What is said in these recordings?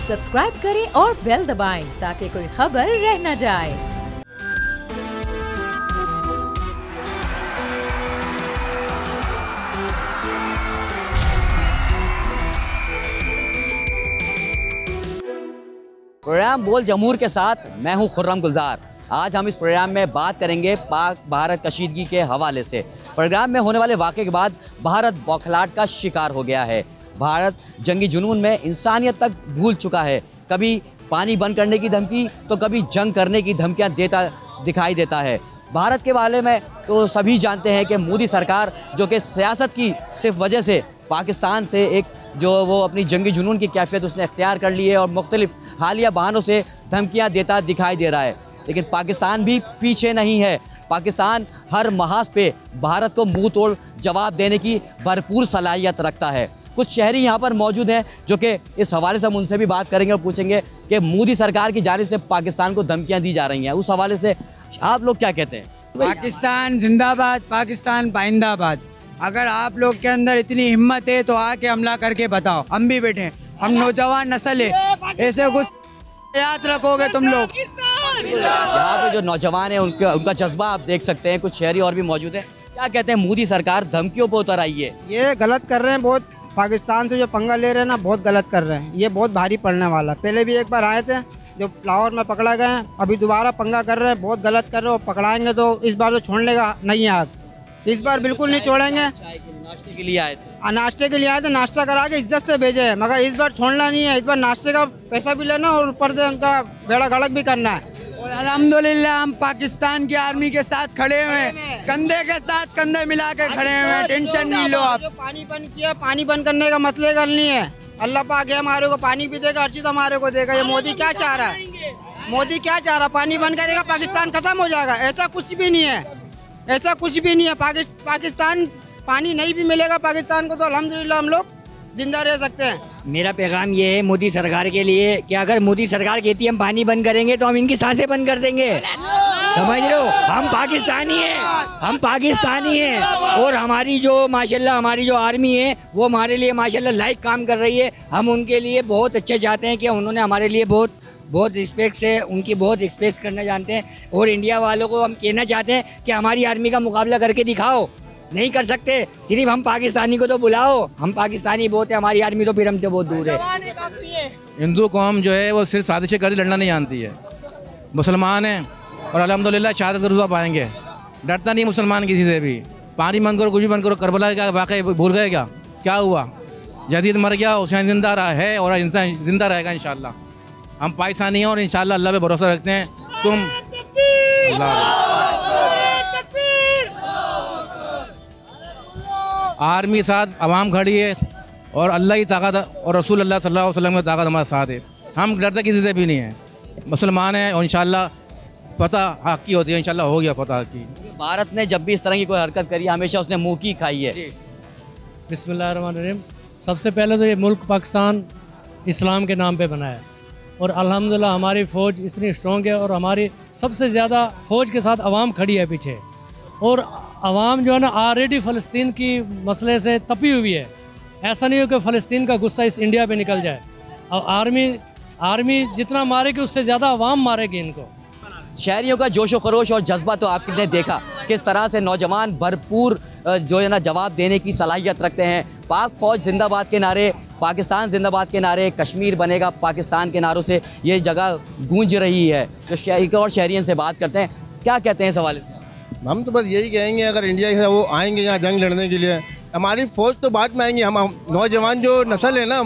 Subscribe करें और bell दबाएं ताकि कोई खबर रह न जाए। प्रोग्राम बोल जमहूर के साथ मैं हूं खुर्रम गुलजार। आज हम इस प्रोग्राम में बात करेंगे पाक भारत कशीदगी के हवाले से। प्रोग्राम में होने वाले वाक़े के बाद भारत बौखलाहट का शिकार हो गया है। भारत जंगी जुनून में इंसानियत तक भूल चुका है। कभी पानी बंद करने की धमकी तो कभी जंग करने की धमकियां देता दिखाई देता है। भारत के बारे में तो सभी जानते हैं कि मोदी सरकार जो कि सियासत की सिर्फ वजह से पाकिस्तान से एक जो वो अपनी जंगी जुनून की कैफियत उसने इख्तियार कर ली है और मुख्तलिफ हालिया बहानों से धमकियाँ देता दिखाई दे रहा है। लेकिन पाकिस्तान भी पीछे नहीं है। पाकिस्तान हर महाज पे भारत को मुंह तोड़ जवाब देने की भरपूर सलाहियत रखता है। कुछ शहरी यहाँ पर मौजूद हैं जो कि इस हवाले से हम उनसे भी बात करेंगे और पूछेंगे कि मोदी सरकार की जानिब से पाकिस्तान को धमकियाँ दी जा रही हैं। उस हवाले से आप लोग क्या कहते हैं? पाकिस्तान जिंदाबाद, पाकिस्तान पाइंदाबाद। अगर आप लोग के अंदर इतनी हिम्मत है तो आके हमला करके बताओ। हम भी बैठे हैं, हम नौजवान नस्ल है, ऐसे कुछ याद रखोगे तुम लोग। यहाँ पे जो नौजवान है उनका जज्बा आप देख सकते हैं। कुछ शहरी और भी मौजूद हैं। क्या कहते हैं? मोदी सरकार धमकियों पर उतर आई है। ये गलत कर रहे हैं बहुत। पाकिस्तान से जो पंगा ले रहे हैं ना, बहुत गलत कर रहे हैं। ये बहुत भारी पड़ने वाला। पहले भी एक बार आए थे जो लाहौर में पकड़ा गए हैं, अभी दोबारा पंगा कर रहे हैं, बहुत गलत कर रहे हैं। पकड़ाएंगे तो इस बार तो छोड़ने का नहीं है आग, इस बार बिल्कुल नहीं छोड़ेंगे। नाश्ते के लिए आए थे, नाश्ते के लिए आए थे, नाश्ता करा के इज्जत से भेजे हैं, मगर इस बार छोड़ना नहीं है। इस बार नाश्ते का पैसा भी लेना और ऊपर से उनका बेड़ा गड़क भी करना है। और अल्हम्दुलिल्लाह हम पाकिस्तान की आर्मी के साथ खड़े हुए हैं, कंधे के साथ कंधे मिला के खड़े हुए हैं। टेंशन नहीं लो आप। जो पानी बंद किया, पानी बंद करने का मतलब गल नहीं है। अल्लाह पाक हमारे को पानी भी देगा, हर चीज हमारे को देगा। ये मोदी क्या चाह रहा है? मोदी क्या चाह रहा है? पानी बंद करेगा पाकिस्तान खत्म हो जाएगा? ऐसा कुछ भी नहीं है, ऐसा कुछ भी नहीं है। पाकिस्तान पानी नहीं भी मिलेगा पाकिस्तान को तो अल्हम्दुलिल्लाह हम लोग जिंदा रह सकते हैं। मेरा पैगाम ये है मोदी सरकार के लिए कि अगर मोदी सरकार कहती है हम पानी बंद करेंगे तो हम इनकी सांसें बंद कर देंगे। समझ रहे हो? हम पाकिस्तानी हैं, हम पाकिस्तानी हैं। और हमारी जो माशाल्लाह हमारी जो आर्मी है वो हमारे लिए माशाल्लाह लाइक काम कर रही है। हम उनके लिए बहुत अच्छे चाहते हैं कि उन्होंने हमारे लिए बहुत रिस्पेक्ट से उनकी बहुत एक्सप्रेस करना जानते हैं। और इंडिया वालों को हम कहना चाहते हैं कि हमारी आर्मी का मुकाबला करके दिखाओ। नहीं कर सकते, सिर्फ हम पाकिस्तानी को तो बुलाओ। हम पाकिस्तानी बहुत है, हमारी आर्मी तो फिर हमसे बहुत दूर है। हिंदू कौम जो है वो सिर्फ साजिश कर लड़ना नहीं जानती है। मुसलमान हैं और अल्हम्दुलिल्लाह शहादत का रुतबा पाएंगे। डरता नहीं मुसलमान किसी से भी। पानी बंद करो, कुछ भी बंद करो। करबला का वाक़या भूल गए क्या हुआ? यजीद मर गया, हुसैन जिंदा रहा है और इंसान जिंदा रहेगा इंशाल्लाह। हम पाकिस्तानी हैं और इंशाल्लाह अल्लाह पे भरोसा रखते हैं। आर्मी साथ आवाम खड़ी है और अल्लाह की ताकत और रसूल अल्लाह सल्लल्लाहु अलैहि वसल्लम की ताकत हमारे साथ है। हम डरते किसी से भी नहीं है। मुसलमान हैं और इंशाल्लाह फतह हक की होती है। इंशाल्लाह हो गया फतह की। भारत ने जब भी इस तरह की कोई हरकत करी हमेशा उसने मुँह की खाई है। बिस्मिल्लाहिर्रहमानिर्रहीम। सबसे पहले तो ये मुल्क पाकिस्तान इस्लाम के नाम पे बना है और अल्हम्दुलिल्लाह हमारी फ़ौज इतनी स्ट्रॉन्ग है और हमारी सबसे ज़्यादा फ़ौज के साथ आवाम खड़ी है पीछे। और आवाम जो है ना ऑलरेडी फ़लस्तीन की मसले से तपी हुई है। ऐसा नहीं हो कि फ़लस्तीन का गुस्सा इस इंडिया पे निकल जाए और आर्मी जितना मारेगी उससे ज़्यादा आवाम मारेगी इनको। शहरियों का जोश व खरोश और जज्बा तो आपने देखा किस तरह से नौजवान भरपूर जो है ना जवाब देने की सलाहियत रखते हैं। पाक फ़ौज जिंदाबाद के नारे, पाकिस्तान जिंदाबाद के नारे, कश्मीर बनेगा पाकिस्तान के नारों से ये जगह गूंज रही है। तो शहरी और शहरियन से बात करते हैं, क्या कहते हैं इस हवाले से? हम तो बस यही कहेंगे अगर इंडिया से वो आएंगे यहाँ जंग लड़ने के लिए, हमारी फ़ौज तो बाद में आएंगी। हम नौजवान जो नस्ल है ना,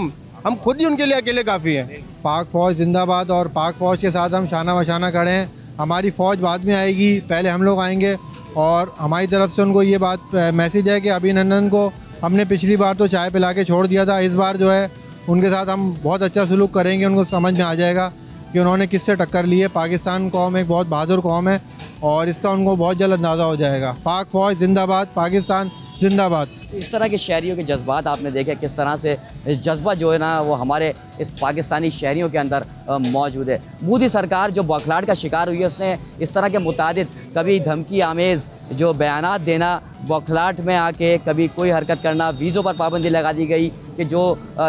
हम खुद ही उनके लिए अकेले काफ़ी हैं। पाक फ़ौज जिंदाबाद और पाक फ़ौज के साथ हम शाना बशाना खड़े हैं। हमारी फ़ौज बाद में आएगी, पहले हम लोग आएंगे। और हमारी तरफ से उनको ये बात मैसेज है कि अभिनंदन को हमने पिछली बार तो चाय पिला के छोड़ दिया था। इस बार जो है उनके साथ हम बहुत अच्छा सलूक करेंगे। उनको समझ में आ जाएगा कि उन्होंने किससे टक्कर ली है। पाकिस्तान कौम एक बहुत बहादुर कौम है और इसका उनको बहुत जल्द अंदाज़ा हो जाएगा। पाक फ़ौज जिंदाबाद, पाकिस्तान जिंदाबाद। इस तरह के शहरियों के जज्बात आपने देखे किस तरह से जज्बा जो है ना वो हमारे इस पाकिस्तानी शहरियों के अंदर मौजूद है। मोदी सरकार जो बौखलाहट का शिकार हुई है उसने इस तरह के मुतादिद कभी धमकी आमेज़ जो बयानात देना, बौखलाहट में आके कभी कोई हरकत करना, वीज़ों पर पाबंदी लगा दी गई कि जो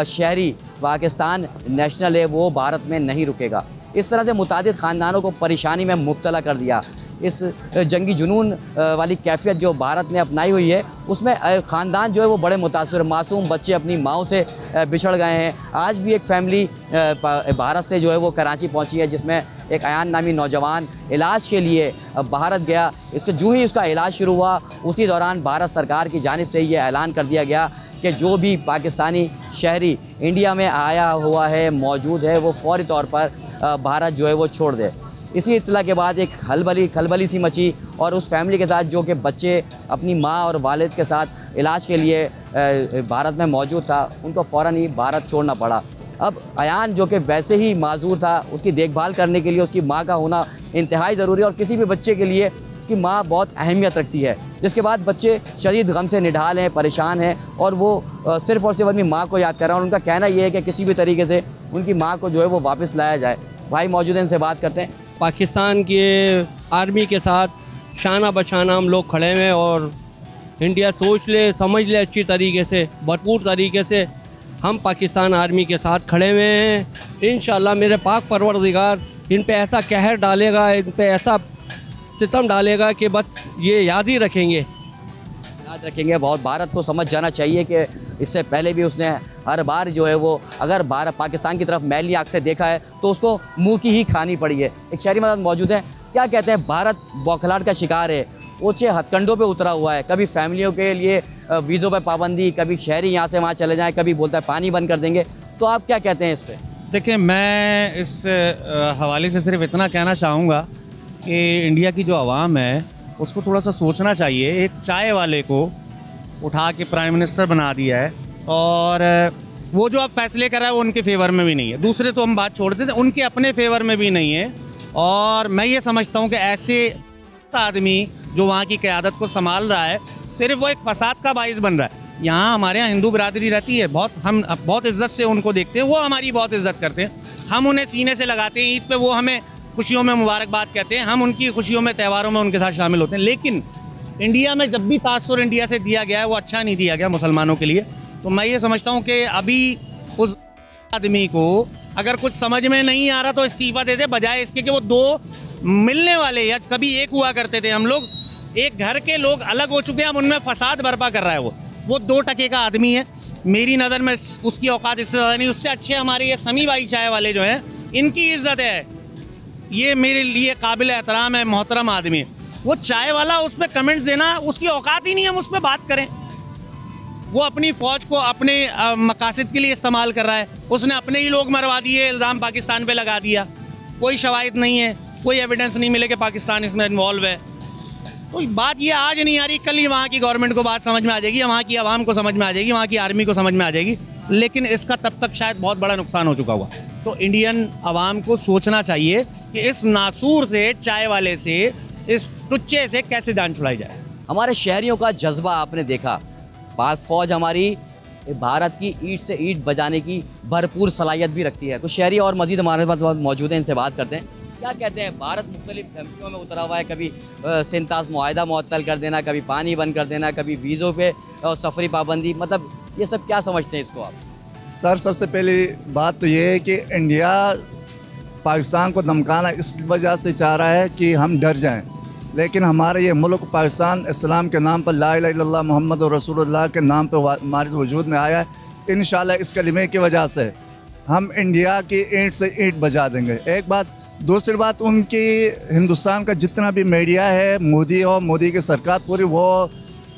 शहरी पाकिस्तान नेशनल है वो भारत में नहीं रुकेगा। इस तरह से मुतादिद ख़ानदानों को परेशानी में मुब्तला कर दिया। इस जंगी जुनून वाली कैफियत जो भारत ने अपनाई हुई है उसमें ख़ानदान जो है वो बड़े मुतासर, मासूम बच्चे अपनी माओं से बिछड़ गए हैं। आज भी एक फ़ैमिली भारत से जो है वो कराची पहुंची है, जिसमें एक अयान नामी नौजवान इलाज के लिए भारत गया। इसके जो ही उसका इलाज शुरू हुआ उसी दौरान भारत सरकार की जानिब से ये ऐलान कर दिया गया कि जो भी पाकिस्तानी शहरी इंडिया में आया हुआ है, मौजूद है, वो फ़ौरी तौर पर भारत जो है वो छोड़ दे। इसी इत्तला के बाद एक खलबली सी मची और उस फैमिली के साथ जो कि बच्चे अपनी माँ और वालिद के साथ इलाज के लिए भारत में मौजूद था, उनको फ़ौरन ही भारत छोड़ना पड़ा। अब अयान जो कि वैसे ही माजूर था, उसकी देखभाल करने के लिए उसकी माँ का होना इंतहाई ज़रूरी है और किसी भी बच्चे के लिए उसकी माँ बहुत अहमियत रखती है। जिसके बाद बच्चे शदीद गम से निढाल हैं, परेशान हैं और वो सिर्फ़ और सिर्फ अपनी माँ को याद कर रहे हैं और उनका कहना ये है कि किसी भी तरीके से उनकी माँ को जो है वो वापस लाया जाए। भाई मौजूद हैं, इनसे बात करते हैं। पाकिस्तान के आर्मी के साथ शाना बशाना हम लोग खड़े हैं और इंडिया सोच ले समझ ले अच्छी तरीके से, भरपूर तरीके से हम पाकिस्तान आर्मी के साथ खड़े हुए हैं। इंशाल्लाह मेरे पाक परवरदिगार इन पे ऐसा कहर डालेगा, इन पे ऐसा सितम डालेगा कि बस ये याद ही रखेंगे। बहुत भारत को समझ जाना चाहिए कि इससे पहले भी उसने हर बार जो है वो अगर भारत पाकिस्तान की तरफ मैली आँख से देखा है तो उसको मुंह की ही खानी पड़ी है। एक शहरी मदद मौजूद है, क्या कहते हैं? भारत बौखलाहट का शिकार है, ऊँचे हथकंडों पे उतरा हुआ है। कभी फैमिलियों के लिए वीज़ों पे पाबंदी, कभी शहरी यहाँ से वहाँ चले जाएँ, कभी बोलता है पानी बंद कर देंगे। तो आप क्या कहते हैं इस पर? देखिए, मैं इस हवाले से सिर्फ इतना कहना चाहूँगा कि इंडिया की जो आवाम है उसको थोड़ा सा सोचना चाहिए। एक चाय वाले को उठा के प्राइम मिनिस्टर बना दिया है और वो जो अब फैसले कर रहा है वो उनके फेवर में भी नहीं है। दूसरे तो हम बात छोड़ देते, उनके अपने फेवर में भी नहीं है। और मैं ये समझता हूँ कि ऐसे आदमी जो वहाँ की क़यादत को संभाल रहा है सिर्फ वो एक फसाद का बाइस बन रहा है। यहाँ हमारे यहाँ हिंदू बिरादरी रहती है, हम बहुत इज़्ज़त से उनको देखते हैं, वो हमारी बहुत इज़्ज़त करते हैं, हम उन्हें सीने से लगाते हैं। ईद पे वो हमें खुशियों में मुबारकबाद कहते हैं, हम उनकी खुशियों में, त्यौहारों में उनके साथ शामिल होते हैं। लेकिन इंडिया में जब भी तासुर इंडिया से दिया गया है वो अच्छा नहीं दिया गया मुसलमानों के लिए। तो मैं ये समझता हूँ कि अभी उस आदमी को अगर कुछ समझ में नहीं आ रहा तो इस्तीफ़ा दे दे, बजाय इसके कि वो दो मिलने वाले या कभी एक हुआ करते थे हम लोग, एक घर के लोग अलग हो चुके हैं, अब उनमें फसाद बर्पा कर रहा है। वो 2 टके का आदमी है। मेरी नज़र में उसकी औकात इससे ज़्यादा नहीं। उससे अच्छे हमारे ये समी भाई चाय वाले जो हैं, इनकी इज़्ज़त है, ये मेरे लिए काबिल एहतराम है, मोहतरम आदमी है। वो चाय वाला उस पर कमेंट्स देना उसकी औकात ही नहीं, हम उस पर बात करें। वो अपनी फ़ौज को अपने मकासद के लिए इस्तेमाल कर रहा है। उसने अपने ही लोग मरवा दिए, इल्ज़ाम पाकिस्तान पे लगा दिया, कोई शवाहिद नहीं है, कोई एविडेंस नहीं मिले कि पाकिस्तान इसमें इन्वॉल्व है। तो बात ये आज नहीं आ रही, कल ही वहाँ की गवर्नमेंट को बात समझ में आ जाएगी, वहाँ की आवाम को समझ में आ जाएगी, वहाँ की आर्मी को समझ में आ जाएगी। लेकिन इसका तब तक शायद बहुत बड़ा नुकसान हो चुका हुआ। तो इंडियन आवाम को सोचना चाहिए कि इस नासूर से, चाय वाले से, इस टुच्चे से कैसे जान छुड़ाई जाए। हमारे शहरियों का जज्बा आपने देखा। पाक फ़ौज हमारी भारत की ईंट से ईंट बजाने की भरपूर सलाहियत भी रखती है। कुछ शहरी और मज़ीद हमारे पास मौजूद हैं, इनसे बात करते हैं। क्या कहते हैं? भारत मुख्तलिफ धमकियों में उतरा हुआ है, कभी सिंतास मुआहदा मुअत्तल कर देना, कभी पानी बंद कर देना, कभी वीज़ों पे और सफरी पाबंदी, मतलब ये सब क्या समझते हैं इसको आप? सर, सबसे पहली बात तो ये है कि इंडिया पाकिस्तान को धमकाना इस वजह से चाह रहा है कि हम डर जाएं। लेकिन हमारा ये मुल्क पाकिस्तान इस्लाम के नाम पर, ला इलाहा इल्लल्लाह मुहम्मद रसूलुल्लाह के नाम पर हमारे वजूद में आया है। इंशाल्लाह इस कलिमे की वजह से हम इंडिया की ईंट से ईंट बजा देंगे। एक बात। दूसरी बात, उनकी हिंदुस्तान का जितना भी मीडिया है, मोदी और मोदी की सरकार पूरी वो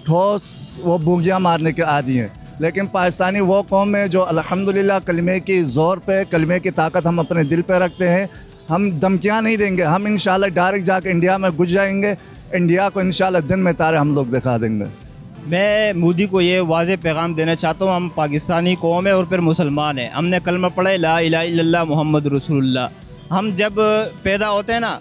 ठोस वो बूंगियाँ मारने के आदी हैं। लेकिन पाकिस्तानी वो कौम है जो अल्हम्दुलिल्लाह कलिमे की ज़ोर पे, कलिमे की ताकत हम अपने दिल पे रखते हैं। हम धमकियाँ नहीं देंगे, हम इंशाल्लाह डायरेक्ट जाकर इंडिया में घुस जाएंगे। इंडिया को इंशाल्लाह दिन में तारे हम लोग दिखा देंगे। मैं मोदी को ये वाज़ेह पैगाम देना चाहता हूँ, हम पाकिस्तानी कौम है और फिर मुसलमान हैं। हमने कलमा पढ़ा है, ला इलाहा इल्लल्लाह मुहम्मद रसूलुल्लाह। हम जब पैदा होते हैं ना,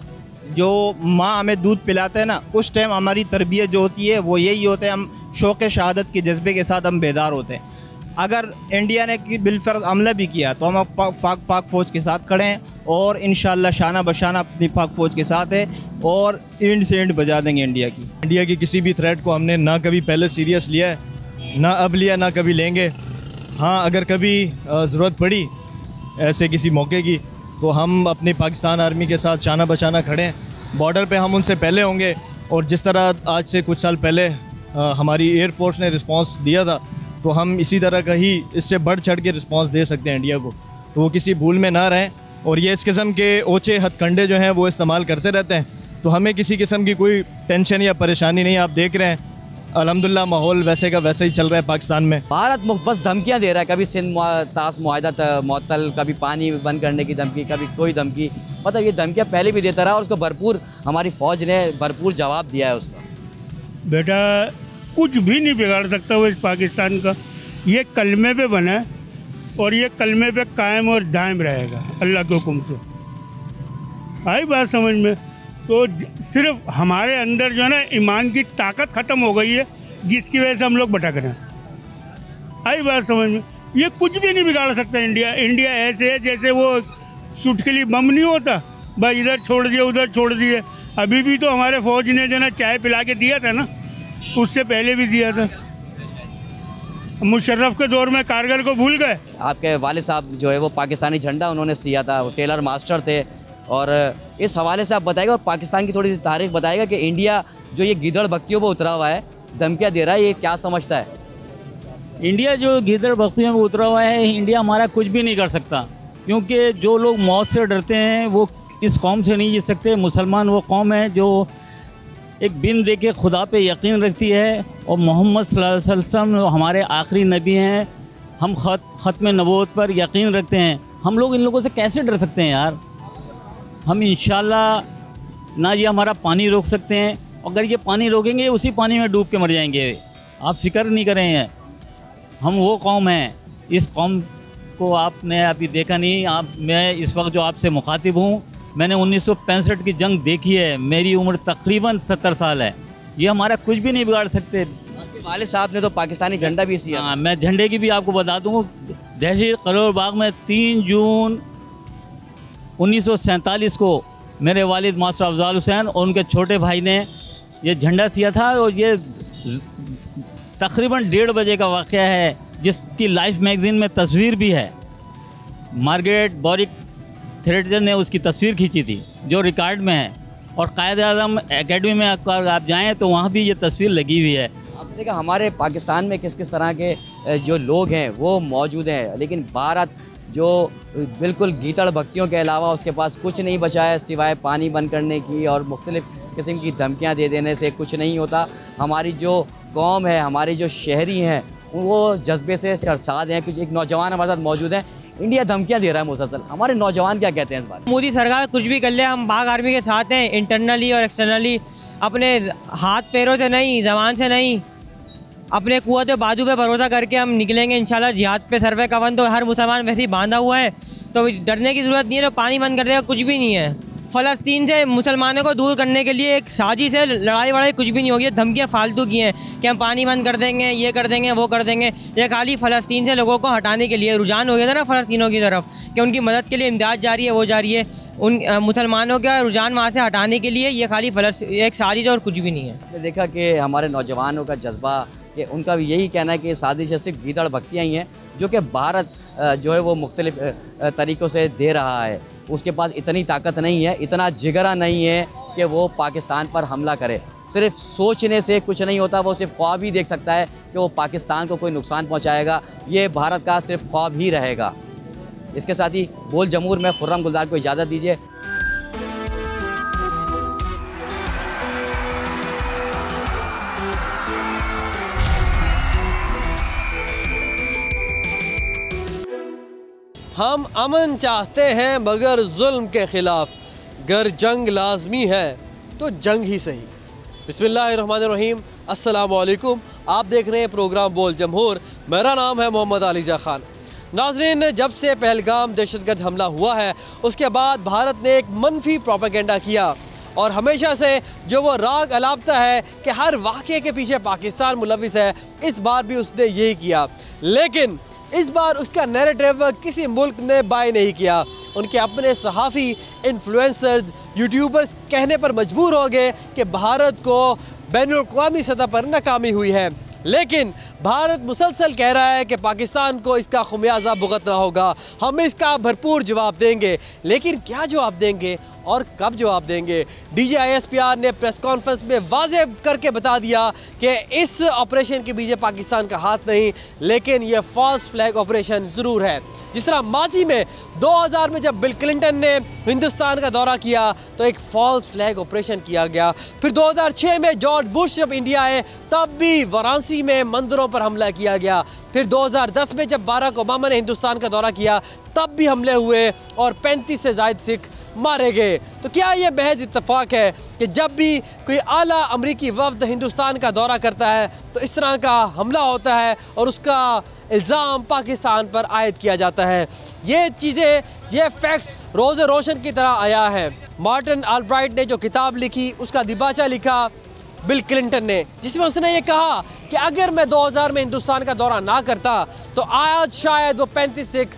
जो माँ हमें दूध पिलाते हैं ना, उस टाइम हमारी तरबियत जो होती है वो यही होता है, हम शौक़ शहादत के जज्बे के साथ हम बेदार होते हैं। अगर इंडिया ने बिलफर्ज हमला भी किया तो हम पाक फ़ौज के साथ खड़े हैं और इंशाल्लाह शाना बशाना अपनी पाक फ़ौज के साथ है और एंड से एंड बजा देंगे इंडिया की। इंडिया की किसी भी थ्रेट को हमने ना कभी पहले सीरियस लिया है, ना अब लिया, ना कभी लेंगे। हाँ, अगर कभी ज़रूरत पड़ी ऐसे किसी मौके की तो हम अपनी पाकिस्तान आर्मी के साथ शाना बशाना खड़े हैं। बॉर्डर पे हम उनसे पहले होंगे और जिस तरह आज से कुछ साल पहले हमारी एयरफोर्स ने रिस्पांस दिया था, तो हम इसी तरह का ही इससे बढ़ चढ़ के रिस्पांस दे सकते हैं इंडिया को। तो वो किसी भूल में ना रहें और ये इस किस्म के ओछे हथकंडे जो हैं वो इस्तेमाल करते रहते हैं, तो हमें किसी किस्म की कोई टेंशन या परेशानी नहीं। आप देख रहे हैं अल्हम्दुलिल्लाह माहौल वैसे का वैसे ही चल रहा है पाकिस्तान में। भारत बस धमकियां दे रहा है, कभी सिंध ताश मुआहदा मुअत्तल, कभी पानी बंद करने की धमकी, कभी कोई धमकी। मतलब ये धमकियां पहले भी देता रहा और उसको भरपूर हमारी फ़ौज ने भरपूर जवाब दिया है उसका। बेटा कुछ भी नहीं बिगाड़ सकता वो इस पाकिस्तान का। ये कलमे पे बना है और ये कलमे पे कायम और दायम रहेगा अल्लाह के हुक्म से। आई बात समझ में? तो सिर्फ हमारे अंदर जो है ना ईमान की ताकत ख़त्म हो गई है, जिसकी वजह से हम लोग भटक रहे हैं। आई बात समझ में? ये कुछ भी नहीं बिगाड़ सकता इंडिया। इंडिया ऐसे है जैसे वो चुटकुली बम नहीं होता, बस इधर छोड़ दिए उधर छोड़ दिए। अभी भी तो हमारे फ़ौज ने जो ना चाय पिला के दिया था ना, उससे पहले भी दिया था। मुशर्रफ के दौर में कारगिल को भूल गए। आपके वालिद साहब जो है वो पाकिस्तानी झंडा उन्होंने सिया था, वो टेलर मास्टर थे। और इस हवाले से आप बताइएगा और पाकिस्तान की थोड़ी सी तारीख बताइएगा कि इंडिया जो ये गीदड़ बख्तियों पर उतरा हुआ है, धमकियाँ दे रहा है, ये क्या समझता है? इंडिया जो गीदड़ बख्तियों में उतरा हुआ है, इंडिया हमारा कुछ भी नहीं कर सकता, क्योंकि जो लोग मौत से डरते हैं वो इस कौम से नहीं जीत सकते। मुसलमान वो कौम है जो एक बिन दे के खुदा पे यकीन रखती है और मोहम्मद सल्लल्लाहु अलैहि वसल्लम हमारे आखिरी नबी हैं। हम ख़त्म नबूवत पर यकीन रखते हैं। हम लोग इन लोगों से कैसे डर सकते हैं यार? हम इंशाल्लाह ना ये हमारा पानी रोक सकते हैं, अगर ये पानी रोकेंगे उसी पानी में डूब के मर जाएंगे। आप फिक्र नहीं करें, हम वो कौम हैं। इस कौम को आपने अभी देखा नहीं। मैं इस वक्त जो आपसे मुखातिब हूँ, मैंने 1965 की जंग देखी है। मेरी उम्र तकरीबन 70 साल है। ये हमारा कुछ भी नहीं बिगाड़ सकते। आपके वालिद साहब ने तो पाकिस्तानी झंडा भी सिया। हाँ, मैं झंडे की भी आपको बता दूँ। दहली करोल बाग में 3 जून 1947 को मेरे वालिद मास्टर अफजाल हुसैन और उनके छोटे भाई ने ये झंडा सिया था। और ये तकरीबन 1:30 बजे का वाक़या है, जिसकी लाइफ मैगज़ीन में तस्वीर भी है। मार्गरेट बॉरिक थ्रेडर ने उसकी तस्वीर खींची थी जो रिकॉर्ड में है। और कायद आज़म एकेडमी में अगर आप जाएँ तो वहाँ भी ये तस्वीर लगी हुई है। आप देखा हमारे पाकिस्तान में किस किस तरह के जो लोग हैं वो मौजूद हैं, लेकिन भारत जो बिल्कुल गीदड़ बख्तियों के अलावा उसके पास कुछ नहीं बचा है सिवाय पानी बंद करने की और मुख्तलिफ़ किस्म की धमकियाँ दे देने से कुछ नहीं होता। हमारी जो कौम है, हमारे जो शहरी हैं, वो जज्बे से सरसाद हैं। कुछ एक नौजवान हमारे साथ मौजूद हैं। इंडिया धमकियाँ दे रहा है मुसलसल, हमारे नौजवान क्या कहते हैं इस बात? मोदी सरकार कुछ भी कर ले, हम पाक आर्मी के साथ हैं, इंटरनली और एक्सटर्नली। अपने हाथ पैरों से नहीं, ज़बान से नहीं, अपने कुव्वत बाजू पे भरोसा करके हम निकलेंगे इंशाल्लाह। जिहाद पे सर्वे कवन तो हर मुसलमान वैसे ही बांधा हुआ है, तो डरने की ज़रूरत नहीं है। तो पानी बंद कर देगा कुछ भी नहीं है। फ़लस्तीन से मुसलमानों को दूर करने के लिए एक साजिश है, लड़ाई वड़ाई कुछ भी नहीं होगी। धमकियाँ फालतू की हैं कि हम पानी बंद कर देंगे, ये कर देंगे, वो कर देंगे। ये खाली फ़लस्तीन से लोगों को हटाने के लिए रुझान हो गया था ना फ़लस्तीनों की तरफ, कि उनकी मदद के लिए इमदाद जा रही है, वो जा रही है। उन मुसलमानों का रुझान वहाँ से हटाने के लिए ये खाली एक साजिश और कुछ भी नहीं है। देखा कि हमारे नौजवानों का जज्बा, कि उनका भी यही कहना है कि साजिश सिर्फ गीदड़ बख्तियाँ ही हैं, जो कि भारत जो है वो मुख्तलिफ़ तरीक़ों से दे रहा है। उसके पास इतनी ताकत नहीं है, इतना जिगरा नहीं है कि वो पाकिस्तान पर हमला करे। सिर्फ सोचने से कुछ नहीं होता, वो सिर्फ ख्वाब ही देख सकता है कि वो पाकिस्तान को कोई नुकसान पहुंचाएगा। ये भारत का सिर्फ ख्वाब ही रहेगा। इसके साथ ही बोल जमूर में खुर्रम गुलजार को इजाज़त दीजिए। हम अमन चाहते हैं मगर जुल्म के ख़िलाफ़, गर जंग लाजमी है तो जंग ही सही। बिस्मिल्लाहिर्रहमानिर्रहीम, अस्सलाम वालेकुम। आप देख रहे हैं प्रोग्राम बोल जमहूर। मेरा नाम है मोहम्मद अलीजा खान। नाज़रीन, जब से पहलगाम दहशतगर्द हमला हुआ है उसके बाद भारत ने एक मनफी प्रोपेगेंडा किया और हमेशा से जो वो राग अलापता है कि हर वाक़े के पीछे पाकिस्तान मुलविस है, इस बार भी उसने यही किया। लेकिन इस बार उसका नैरेटिव किसी मुल्क ने बाय नहीं किया। उनके अपने सहाफ़ी, इन्फ्लुएंसर्स, यूट्यूबर्स कहने पर मजबूर हो गए कि भारत को बैनुल-अक़वामी सतह पर नाकामी हुई है। लेकिन भारत मुसलसल कह रहा है कि पाकिस्तान को इसका खुमियाजा भुगतना होगा, हम इसका भरपूर जवाब देंगे। लेकिन क्या जवाब देंगे और कब जवाब देंगे? DGISPR ने प्रेस कॉन्फ्रेंस में वाज़ेह करके बता दिया कि इस ऑपरेशन के पीछे पाकिस्तान का हाथ नहीं, लेकिन यह फॉल्स फ्लैग ऑपरेशन ज़रूर है। जिस तरह माजी में 2000 में जब बिल क्लिंटन ने हिंदुस्तान का दौरा किया तो एक फॉल्स फ्लैग ऑपरेशन किया गया। फिर 2006 में जॉर्ज बुश जब इंडिया आए तब भी वाराणसी में मंदिरों पर हमला किया गया। फिर 2010 में जब बाराक ओबामा ने हिंदुस्तान का दौरा किया तब भी हमले हुए और 35 से ज़ायद सिख मारे गए। तो क्या ये महज इत्तेफाक है कि जब भी कोई आला अमरीकी वफ्द हिंदुस्तान का दौरा करता है तो इस तरह का हमला होता है और उसका इल्ज़ाम पाकिस्तान पर आयद किया जाता है? ये चीज़ें, ये फैक्ट्स रोज़ रोशन की तरह आया है। मार्टिन ऑलब्राइट ने जो किताब लिखी उसका दिबाचा लिखा बिल क्लिंटन ने, जिसमें उसने ये कहा कि अगर मैं 2000 में हिंदुस्तान का दौरा ना करता तो आज शायद वो 35 सिख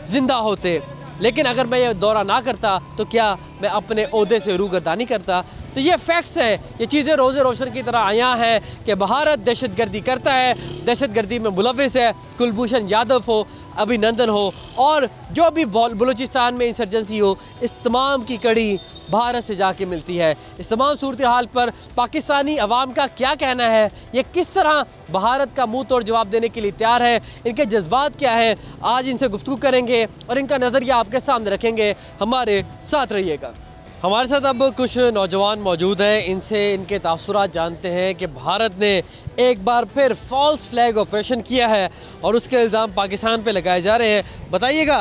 जिंदा होते, लेकिन अगर मैं ये दौरा ना करता तो क्या मैं अपने ओहदे से रूगर्दानी करता? तो ये फैक्ट्स है, ये चीज़ें रोज़े रोशन की तरह आया हैं कि भारत दहशतगर्दी करता है, दहशतगर्दी में मुलविस है। कुलभूषण यादव हो, अभिनंदन हो और जो भी बलूचिस्तान में इंसर्जेंसी हो, इस तमाम की कड़ी भारत से जाके मिलती है। इस तमाम सूरत हाल पर पाकिस्तानी अवाम का क्या कहना है, ये किस तरह भारत का मुंह तोड़ जवाब देने के लिए तैयार है, इनके जज्बात क्या हैं, आज इनसे गुफ्तगू करेंगे और इनका नज़रिया आपके सामने रखेंगे। हमारे साथ रहिएगा। हमारे साथ अब कुछ नौजवान मौजूद हैं, इनसे इनके तासुरात जानते हैं कि भारत ने एक बार फिर फॉल्स फ्लैग ऑपरेशन किया है और उसके इल्ज़ाम पाकिस्तान पे लगाए जा रहे हैं। बताइएगा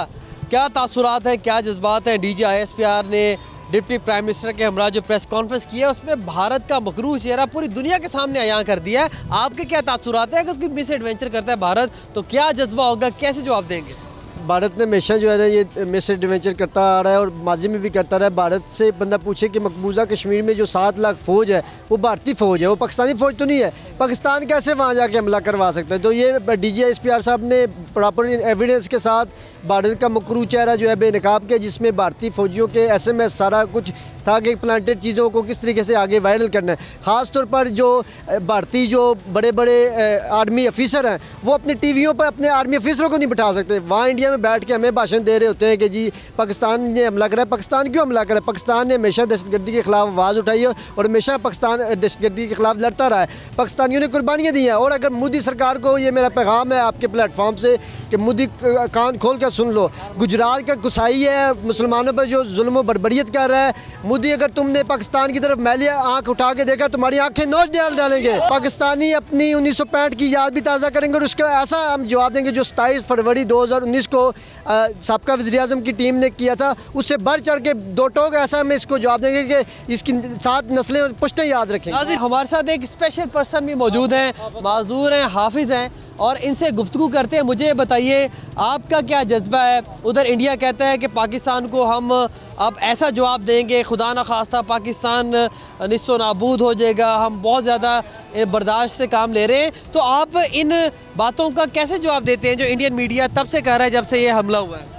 क्या तासुरात हैं, क्या जज्बात हैं? DGISPR ने डिप्टी प्राइम मिनिस्टर के हमरा जो प्रेस कॉन्फ्रेंस किया उसमें भारत का मकरूह चेहरा पूरी दुनिया के सामने अयां कर दिया है। आपके क्या तासुरात हैं? अगर कोई मिस एडवेंचर करता है भारत तो क्या जज्बा होगा, कैसे जवाब देंगे? भारत ने हमेशा जो है ना ये मिस एडवेंचर करता आ रहा है और माजी में भी करता रहा है। भारत से बंदा पूछे कि मकबूजा कश्मीर में जो 7 लाख फ़ौज है वो भारतीय फ़ौज है, वो पाकिस्तानी फ़ौज तो नहीं है। पाकिस्तान कैसे वहाँ जाके हमला करवा सकता है? तो ये DGISPR साहब ने प्रॉपर एविडेंस के साथ भारत का मकरूह चेहरा जो है बेनकाब किया, जिसमें भारतीय फ़ौजियों के SMS सारा कुछ था कि प्लांटेड चीज़ों को किस तरीके से आगे वायरल करना है। ख़ास तौर पर जो भारतीय जो बड़े बड़े आर्मी ऑफिसर हैं वो अपने टीवियों पर अपने आर्मी ऑफिसरों को नहीं बिठा सकते। वहाँ इंडिया में बैठ के हमें भाषण दे रहे होते हैं कि जी पाकिस्तान ने हमला करा है। पाकिस्तान क्यों हमला करा है? पाकिस्तान ने हमेशा दहशतगर्दी के खिलाफ आवाज़ उठाई है और हमेशा पाकिस्तान दहशतगर्दी के खिलाफ लड़ता रहा है। पाकिस्तानियों ने कुर्बानियाँ दी हैं। और अगर मोदी सरकार को ये मेरा पैगाम है आपके प्लेटफॉर्म से कि मोदी कान खोल कर सुन लो, गुजरात का गुसाई है मुसलमानों पर जो जुल्म बर्बरियत कर रहा है। मोदी अगर तुमने पाकिस्तान की तरफ मैली आंख उठा के देखा तुम्हारी आंखें नोच डालेंगे। पाकिस्तानी अपनी 1965 की याद भी ताज़ा करेंगे और उसका ऐसा हम जवाब देंगे जो 27 फरवरी 2019 को सबका वज़ीर-ए-आज़म की टीम ने किया था, उससे बढ़ चढ़ के दो टोक ऐसा हम इसको जवाब देंगे कि इसकी 7 नस्लें और पुश्तें याद रखेंगे। हमारे साथ एक स्पेशल पर्सन भी मौजूद हैं, माजूर हैं, हाफिज़ हैं और इनसे गुफ्तगू करते हैं। मुझे बताइए आपका क्या जज्बा है? उधर इंडिया कहता है कि पाकिस्तान को हम अब ऐसा जवाब देंगे, खुदा न खास्ता पाकिस्तान निस्सो नाबूद हो जाएगा, हम बहुत ज़्यादा बर्दाश्त से काम ले रहे हैं। तो आप इन बातों का कैसे जवाब देते हैं जो इंडियन मीडिया तब से कह रहा है जब से ये हमला हुआ है?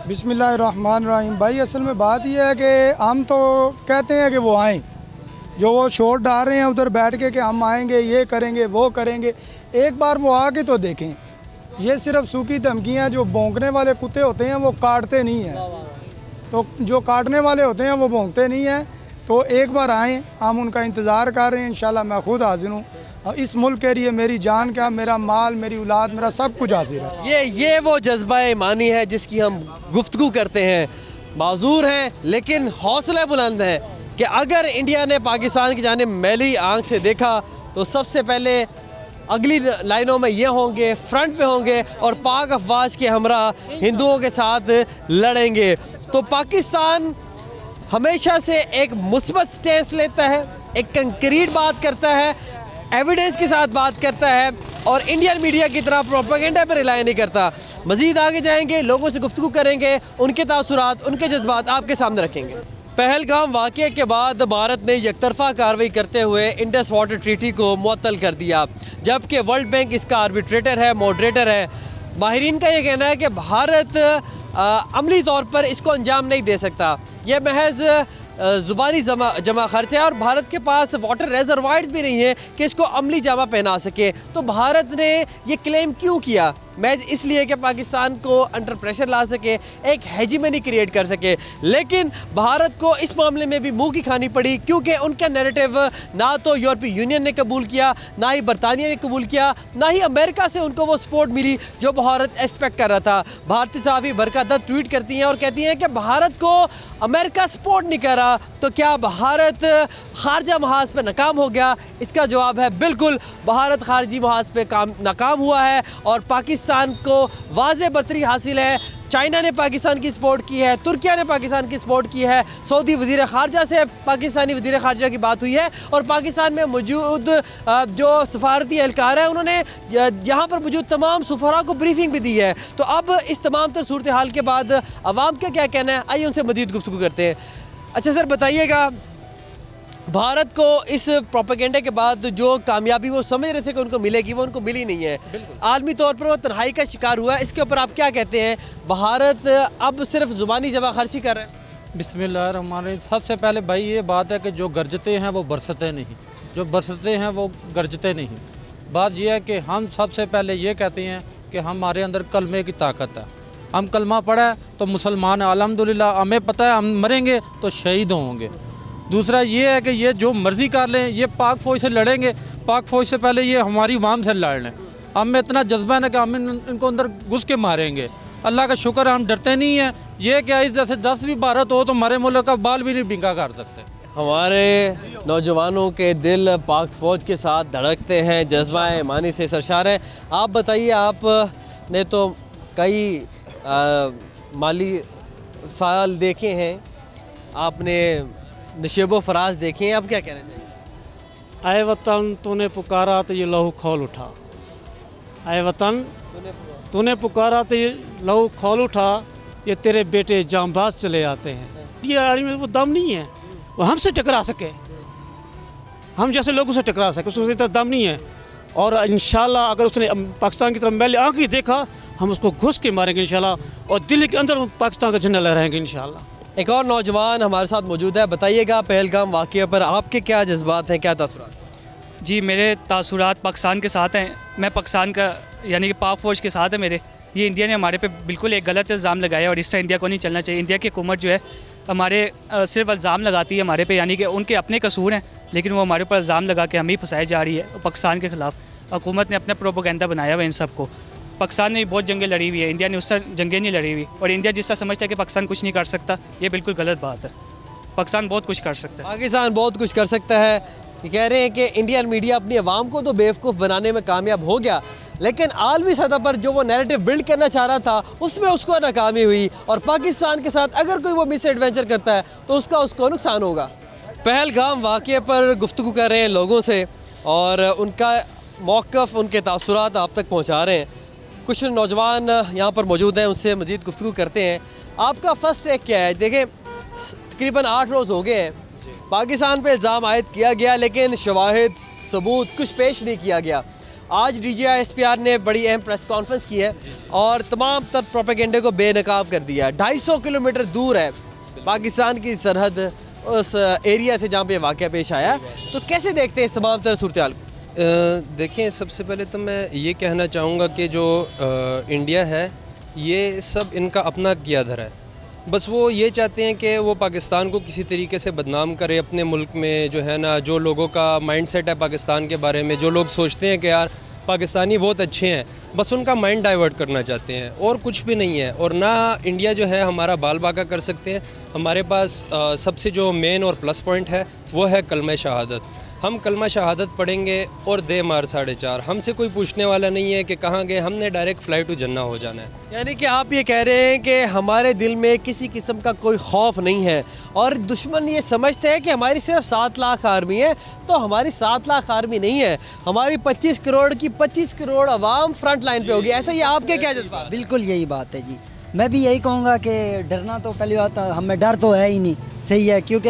बिस्मिल्लाहिर्रहमानिर्रहीम। भाई असल में बात यह है कि हम तो कहते हैं कि वो आएँ, जो वो शोर डाल रहे हैं उधर बैठ के कि हम आएंगे, ये करेंगे, वो करेंगे। एक बार वो आके तो देखें। ये सिर्फ सूखी धमकियाँ, जो भौंकने वाले कुत्ते होते हैं वो काटते नहीं हैं, तो जो काटने वाले होते हैं वो भौंकते नहीं हैं। तो एक बार आएँ, हम उनका इंतज़ार कर रहे हैं। इंशाल्लाह मैं खुद हाजिर हूँ। इस मुल्क के लिए मेरी जान क्या, मेरा माल, मेरी औलाद, मेरा सब कुछ हाजिर है। ये वो जज्बा ईमानी है जिसकी हम गुफ्तगू करते हैं। माजूर हैं लेकिन हौसले बुलंद हैं कि अगर इंडिया ने पाकिस्तान की जानिब मैली आंख से देखा तो सबसे पहले अगली लाइनों में ये होंगे, फ्रंट पे होंगे और पाक अफवाज के हमरा हिंदुओं के साथ लड़ेंगे। तो पाकिस्तान हमेशा से एक मुस्बत स्टेंस लेता है, एक कंक्रीट बात करता है, एविडेंस के साथ बात करता है और इंडियन मीडिया की तरह प्रोपेगेंडा पर रिलाय नहीं करता। मज़ीद आगे जाएंगे, लोगों से गुफ्तगू करेंगे, उनके तासुरात, उनके जज्बात आपके सामने रखेंगे। पहलगाम वाक़े के बाद भारत ने एकतरफ़ा कार्रवाई करते हुए इंडस वाटर ट्रीटी को मुअत्तल कर दिया, जबकि वर्ल्ड बैंक इसका आर्बिट्रेटर है, मॉडरेटर है। माहिरीन का ये कहना है कि भारत अमली तौर पर इसको अंजाम नहीं दे सकता। यह महज ज़ुबानी जमा खर्च है और भारत के पास वाटर रेजर्वायर्स भी नहीं है कि इसको अमली जामा पहना सके। तो भारत ने ये क्लेम क्यों किया? मैच इसलिए कि पाकिस्तान को अंडर प्रेशर ला सके, एक हेजिमनी क्रिएट कर सके। लेकिन भारत को इस मामले में भी मुंह की खानी पड़ी, क्योंकि उनका नैरेटिव ना तो यूरोपीय यूनियन ने कबूल किया, ना ही बरतानिया ने कबूल किया, ना ही अमेरिका से उनको वो सपोर्ट मिली जो भारत एक्सपेक्ट कर रहा था। भारतीय सहाफ़ी बरका दत्त ट्वीट करती हैं और कहती हैं कि भारत को अमेरिका सपोर्ट नहीं कर रहा, तो क्या भारत खारजा महाज पे नाकाम हो गया? इसका जवाब है बिल्कुल, भारत खारजी महाज पे नाकाम हुआ है और पाकिस्तान को वाज़े बर्तरी हासिल है। चाइना ने पाकिस्तान की सपोर्ट की है, तुर्किया ने पाकिस्तान की सपोर्ट की है, सऊदी वज़ीर ख़ारजा से पाकिस्तानी वज़ीर ख़ारजा की बात हुई है और पाकिस्तान में मौजूद जो सफारती एहलकार है उन्होंने यहाँ पर मौजूद तमाम सफरा को ब्रीफिंग भी दी है। तो अब इस तमाम तर सूरत हाल के बाद अवाम का क्या कहना है, आइए उनसे मज़ीद गुफ्तगू करते हैं। अच्छा सर बताइएगा, भारत को इस प्रोपेगेंडा के बाद जो कामयाबी वो समझ रहे थे कि उनको मिलेगी, वो उनको मिली नहीं है। आलमी तौर पर वो तन्हाई का शिकार हुआ है। इसके ऊपर आप क्या कहते हैं? भारत अब सिर्फ ज़ुबानी जमा खर्ची कर रहे हैं। बिस्मिल्लाहिर्रहमानिर्रहीम। सबसे पहले भाई ये बात है कि जो गरजते हैं वो बरसते नहीं, जो बरसते हैं वो गरजते नहीं। बात यह है कि हम सबसे पहले ये कहते हैं कि हमारे अंदर कलमे की ताकत है। हम कलमा पढ़ा है तो मुसलमान है अल्हम्दुलिल्लाह। हमें पता है हम मरेंगे तो शहीद होंगे। दूसरा ये है कि ये जो मर्ज़ी कर लें, ये पाक फ़ौज से लड़ेंगे, पाक फ़ौज से पहले ये हमारी वाम से लड़ लें। हमें इतना जज्बा है कि हम इनको अंदर घुस के मारेंगे। अल्लाह का शुक्र है हम डरते नहीं हैं। ये क्या इस जैसे 10 भी भारत हो तो हमारे मुल्क का बाल भी नहीं बिंगा कर सकते। हमारे नौजवानों के दिल पाक फ़ौज के साथ धड़कते हैं, जज्बा ईमानी से सरशार है। आप बताइए, आपने तो कई माली साल देखे हैं, आपने नशेबो फराज देखे हैं, आप क्या कहना चाहिए? आए वतन तूने पुकारा तो ये लहू खोल उठा, आए वतन तूने पुकारा तो ये लहू खोल उठा, ये तेरे बेटे जांबाज चले आते हैं। ये आर्मी में वो दम नहीं है वो हमसे टकरा सके, हम जैसे लोगों से टकरा सके, उसको इतना दम नहीं है। और इंशाल्लाह अगर उसने पाकिस्तान की तरफ मैल आँख ही देखा हम उसको घुस के मारेंगे इंशाल्लाह, और दिल्ली के अंदर पाकिस्तान का झंडा लहराएंगे इंशाल्लाह। एक और नौजवान हमारे साथ मौजूद है, बताइएगा पहलगाम वाक़या पर आपके क्या जज्बात हैं, क्या तासुरात? जी मेरे तासुरात पाकिस्तान के साथ हैं। मैं पाकिस्तान का यानी कि पाक फ़ौज के साथ है मेरे। ये इंडिया ने हमारे पे बिल्कुल एक गलत इल्ज़ाम लगाया और इससे इंडिया को नहीं चलना चाहिए। इंडिया की हुकूमत जो है हमारे सिर्फ इल्ज़ाम लगाती है हमारे पे, यानी कि उनके अपने कसूर हैं, लेकिन वो हमारे ऊपर इल्ज़ाम लगा के हम ही फंसाई जा रही है। और पाकिस्तान के ख़िलाफ़ हुकूमत ने अपना प्रोपेगेंडा बनाया हुआ इन सब को। पाकिस्तान ने बहुत जंगें लड़ी हुई है, इंडिया ने उससे जंगें नहीं लड़ी हुई। और इंडिया जिससे समझता है कि पाकिस्तान कुछ नहीं कर सकता, ये बिल्कुल गलत बात है। पाकिस्तान बहुत कुछ कर सकता है। पाकिस्तान बहुत कुछ कर सकता है। ये कह रहे हैं कि इंडियन मीडिया अपनी आवाम को तो बेवकूफ़ बनाने में कामयाब हो गया, लेकिन आलमी सतह पर जो वो नैरेटिव बिल्ड करना चाह रहा था उसमें उसको नाकामी हुई। और पाकिस्तान के साथ अगर कोई वो मिस एडवेंचर करता है तो उसको नुकसान होगा। पहलगाम वाक़ये पर गुफ्तगू कर रहे हैं लोगों से और उनका मौक़िफ़, उनके तासुरात आप तक पहुँचा रहे हैं। कुछ नौजवान यहाँ पर मौजूद हैं, उनसे मज़ीद गुफ्तगू करते हैं। आपका फ़र्स्ट टेक क्या है? देखें तकरीबन 8 रोज़ हो गए हैं, पाकिस्तान पे इल्ज़ाम आयद किया गया लेकिन शवाहिद सबूत कुछ पेश नहीं किया गया। आज DGI-SPR ने बड़ी अहम प्रेस कॉन्फ्रेंस की है और तमाम तर प्रोपेगेंडे को बेनकाब कर दिया। 250 किलोमीटर दूर है पाकिस्तान की सरहद, उस एरिया से जहाँ पे वाक़या पेश आया। तो कैसे देखते हैं इस तमाम तर सूरत हाल? देखें, सबसे पहले तो मैं ये कहना चाहूँगा कि जो इंडिया है ये सब इनका अपना किया धरा है। बस वो ये चाहते हैं कि वो पाकिस्तान को किसी तरीके से बदनाम करे अपने मुल्क में। जो है ना, जो लोगों का माइंडसेट है पाकिस्तान के बारे में, जो लोग सोचते हैं कि यार पाकिस्तानी बहुत अच्छे हैं, बस उनका माइंड डाइवर्ट करना चाहते हैं और कुछ भी नहीं है। और ना इंडिया जो है हमारा बाल बाका कर सकते हैं। हमारे पास सबसे जो मेन और प्लस पॉइंट है वो है कलमा शहादत। हम कलमा शहादत पढ़ेंगे और दे मार 4.5, हमसे कोई पूछने वाला नहीं है कि कहाँ गए, हमने डायरेक्ट फ़्लाइट टू जन्ना हो जाना है। यानी कि आप ये कह रहे हैं कि हमारे दिल में किसी किस्म का कोई खौफ नहीं है और दुश्मन ये समझते हैं कि हमारी सिर्फ 7 लाख आर्मी है। तो हमारी 7 लाख आर्मी नहीं है, हमारी 25 करोड़ की 25 करोड़ आवाम फ्रंट लाइन पे होगी। ऐसा ही आपके क्या जज्बा? बिल्कुल यही बात है जी। मैं भी यही कहूँगा कि डरना तो पहली बात हमें डर तो है ही नहीं, सही है, क्योंकि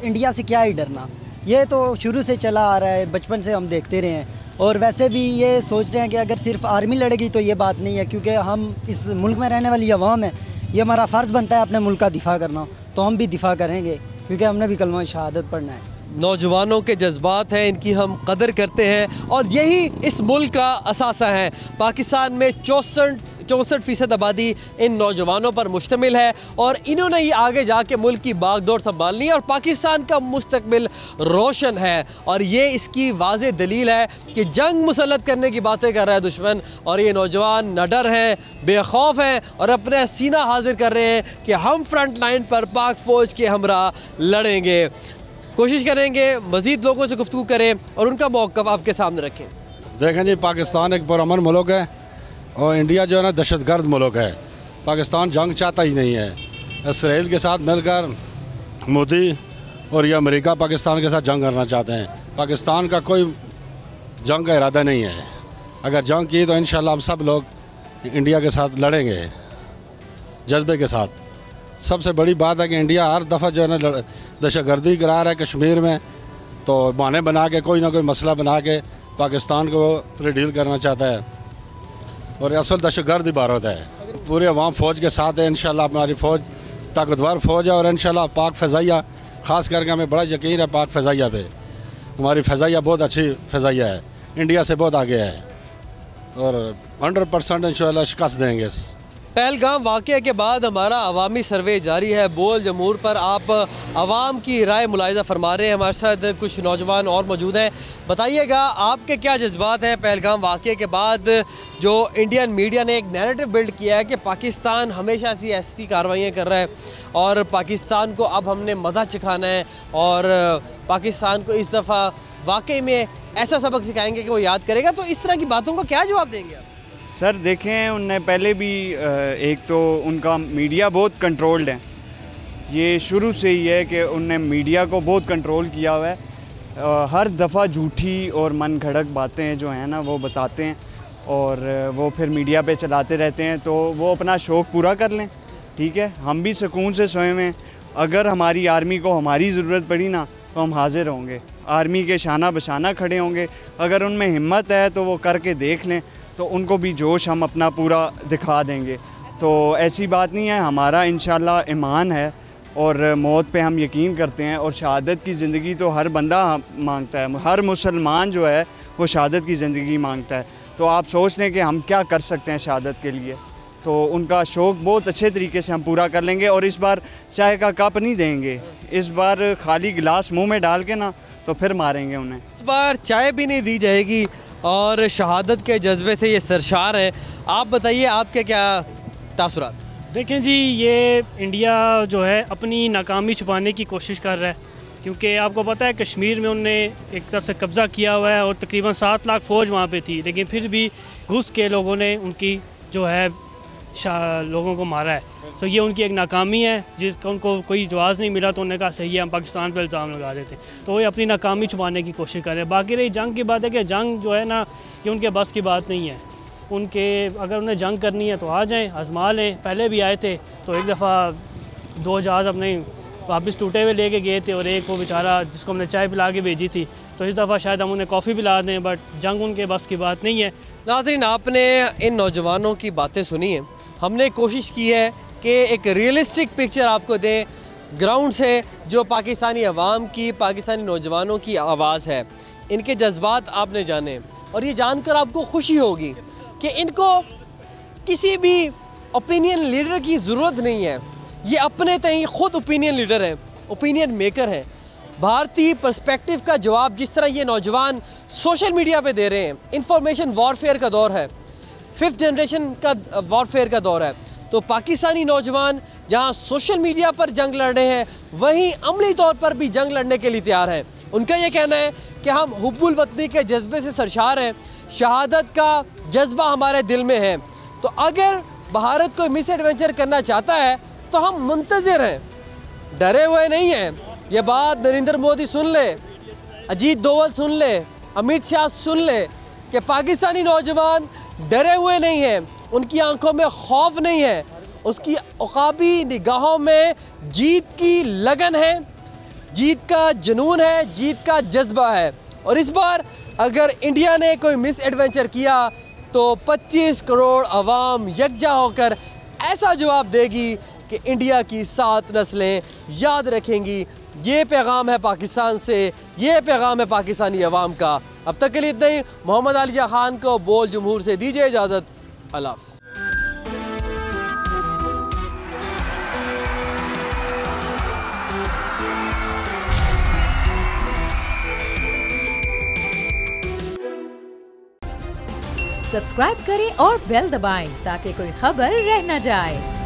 इंडिया से क्या ही डरना, ये तो शुरू से चला आ रहा है, बचपन से हम देखते रहे हैं। और वैसे भी ये सोच रहे हैं कि अगर सिर्फ आर्मी लड़ेगी तो ये बात नहीं है, क्योंकि हम इस मुल्क में रहने वाली आवाम है, ये हमारा फ़र्ज़ बनता है अपने मुल्क का दिफा करना, तो हम भी दिफा करेंगे। क्योंकि हमने भी कलमा शहादत पढ़ना है। नौजवानों के जज्बात हैं, इनकी हम कदर करते हैं और यही इस मुल्क का असासा है। पाकिस्तान में 64% आबादी इन नौजवानों पर मुश्तमिल है और इन्होंने ही आगे जाके मुल्क की बागडोर संभालनी है और पाकिस्तान का मुस्तकबिल रोशन है। और ये इसकी वाज़ेह दलील है कि जंग मुसल्लत करने की बातें कर रहा है दुश्मन, और ये नौजवान नडर हैं, बेखौफ हैं और अपने सीना हाजिर कर रहे हैं कि हम फ्रंट लाइन पर पाक फ़ौज के हमरा लड़ेंगे। कोशिश करेंगे मज़ीद लोगों से गुफ्तगू करें और उनका मौक़िफ़ आपके सामने रखें। देखें जी, पाकिस्तान एक पुरअमन मुल्क है और इंडिया जो है ना दहशतगर्द मुल्क है। पाकिस्तान जंग चाहता ही नहीं है। इसराइल के साथ मिलकर मोदी और ये अमेरिका पाकिस्तान के साथ जंग करना चाहते हैं। पाकिस्तान का कोई जंग का इरादा नहीं है। अगर जंग की तो इंशाल्लाह हम सब लोग इंडिया के साथ लड़ेंगे जज्बे के साथ। सबसे बड़ी बात है कि इंडिया हर दफ़ा जो है ना दहशतगर्दी करा रहा है कश्मीर में, तो बहाने बना के कोई ना कोई मसला बना के पाकिस्तान को रिडील करना चाहता है और असल दहशतगर्द इबारत है। पूरे अवाम फ़ौज के साथ है। इंशाल्लाह हमारी फ़ौज ताकतवर फ़ौज है और इंशाल्लाह पाक फ़ज़ाइया, ख़ास करके हमें बड़ा यकीन है पाक फ़ज़ाइया पे। हमारी फ़ज़ाइया बहुत अच्छी फ़ज़ाइया है, इंडिया से बहुत आगे है और 100% इंशाल्लाह शिकस्त देंगे। पहलगाम वाक़े के बाद हमारा अवामी सर्वे जारी है। बोल जमहूर पर आप आवाम की राय मुलाहिज़ा फरमा रहे हैं। हमारे साथ कुछ नौजवान और मौजूद हैं। बताइएगा आपके क्या जज्बात हैं पहलगाम वाक़े के बाद? जो इंडियन मीडिया ने एक नैरेटिव बिल्ड किया है कि पाकिस्तान हमेशा से ऐसी कार्रवाइयाँ कर रहा है और पाकिस्तान को अब हमने मज़ा चखाना है और पाकिस्तान को इस दफ़ा वाकई में ऐसा सबक सिखाएंगे कि वो याद करेगा। तो इस तरह की बातों का क्या जवाब देंगे आप? सर देखें, उनने पहले भी एक तो उनका मीडिया बहुत कंट्रोल्ड है। ये शुरू से ही है कि उनने मीडिया को बहुत कंट्रोल किया हुआ है। हर दफ़ा झूठी और मन घड़क बातें जो हैं ना वो बताते हैं और वो फिर मीडिया पे चलाते रहते हैं, तो वो अपना शौक़ पूरा कर लें। ठीक है, हम भी सुकून से सोए में। अगर हमारी आर्मी को हमारी ज़रूरत पड़ी ना तो हम हाजिर होंगे, आर्मी के शाना बशाना खड़े होंगे। अगर उनमें हिम्मत है तो वो करके देख लें, तो उनको भी जोश हम अपना पूरा दिखा देंगे। तो ऐसी बात नहीं है, हमारा इंशाल्लाह ईमान है और मौत पे हम यकीन करते हैं और शहादत की ज़िंदगी तो हर बंदा मांगता है। हर मुसलमान जो है वो शहादत की ज़िंदगी मांगता है। तो आप सोच लें कि हम क्या कर सकते हैं शहादत के लिए, तो उनका शौक़ बहुत अच्छे तरीके से हम पूरा कर लेंगे। और इस बार चाय का कप नहीं देंगे, इस बार खाली गिलास मुंह में डाल के ना तो फिर मारेंगे उन्हें। इस बार चाय भी नहीं दी जाएगी और शहादत के जज्बे से ये सरशार है। आप बताइए आपके क्या तासुरात? देखें जी, ये इंडिया जो है अपनी नाकामी छुपाने की कोशिश कर रहा है, क्योंकि आपको पता है कश्मीर में उनने एक तरफ से कब्ज़ा किया हुआ है और तकरीबन 7 लाख फ़ौज वहाँ पे थी, लेकिन फिर भी घुस के लोगों ने उनकी जो है लोगों को मारा है। तो ये उनकी एक नाकामी है जिसका उनको कोई जवाब नहीं मिला, तो उन्होंने कहा सही है हम पाकिस्तान पर इल्ज़ाम लगा देते हैं। तो ये अपनी नाकामी छुपाने की कोशिश कर रहे हैं। बाकी रही जंग की बात है कि जंग जो है ना ये उनके बस की बात नहीं है। उनके अगर उन्हें जंग करनी है तो आ जाएँ, आजमा लें। पहले भी आए थे तो एक दफ़ा 2 जहाज़ अपने वापस टूटे हुए लेके गए थे और एक वो बेचारा जिसको हमने चाय पिला के भेजी थी, तो इस दफ़ा शायद हम उन्हें कॉफ़ी पिला दें, बट जंग उनके बस की बात नहीं है। नाज़रीन, आपने इन नौजवानों की बातें सुनी हैं। हमने कोशिश की है कि एक रियलिस्टिक पिक्चर आपको दें ग्राउंड से, जो पाकिस्तानी अवाम की, पाकिस्तानी नौजवानों की आवाज़ है। इनके जज्बात आपने जाने और ये जानकर आपको खुशी होगी कि इनको किसी भी ओपिनियन लीडर की ज़रूरत नहीं है। ये अपने तय ख़ुद ओपिनियन लीडर हैं, ओपिनियन मेकर हैं। भारतीय पर्सपेक्टिव का जवाब जिस तरह ये नौजवान सोशल मीडिया पे दे रहे हैं, इंफॉर्मेशन वॉरफेयर का दौर है, 5th जनरेशन का वॉरफेयर का दौर है। तो पाकिस्तानी नौजवान जहां सोशल मीडिया पर जंग लड़ रहे हैं, वहीं अमली तौर पर भी जंग लड़ने के लिए तैयार हैं। उनका ये कहना है कि हम हुब्बुल वतनी के जज्बे से सरशार हैं, शहादत का जज्बा हमारे दिल में है। तो अगर भारत कोई मिस एडवेंचर करना चाहता है तो हम मुंतज़िर हैं, डरे हुए नहीं हैं। ये बात नरेंद्र मोदी सुन ले, अजीत डोवल सुन ले, अमित शाह सुन ले कि पाकिस्तानी नौजवान डरे हुए नहीं हैं, उनकी आंखों में खौफ नहीं है, उसकी उकाबी निगाहों में जीत की लगन है, जीत का जुनून है, जीत का जज्बा है। और इस बार अगर इंडिया ने कोई मिस एडवेंचर किया तो 25 करोड़ अवाम यकजा होकर ऐसा जवाब देगी कि इंडिया की 7 नस्लें याद रखेंगी ये पैगाम है पाकिस्तान से, ये पैगाम है पाकिस्तानी अवाम का। अब तक के लिए इतना ही। मोहम्मद आलिया खान को बोल जमहूर से दीजिए इजाज़त। अल्लाह हाफ़िज़। सब्सक्राइब करें और बेल दबाएं ताकि कोई खबर रह न जाए।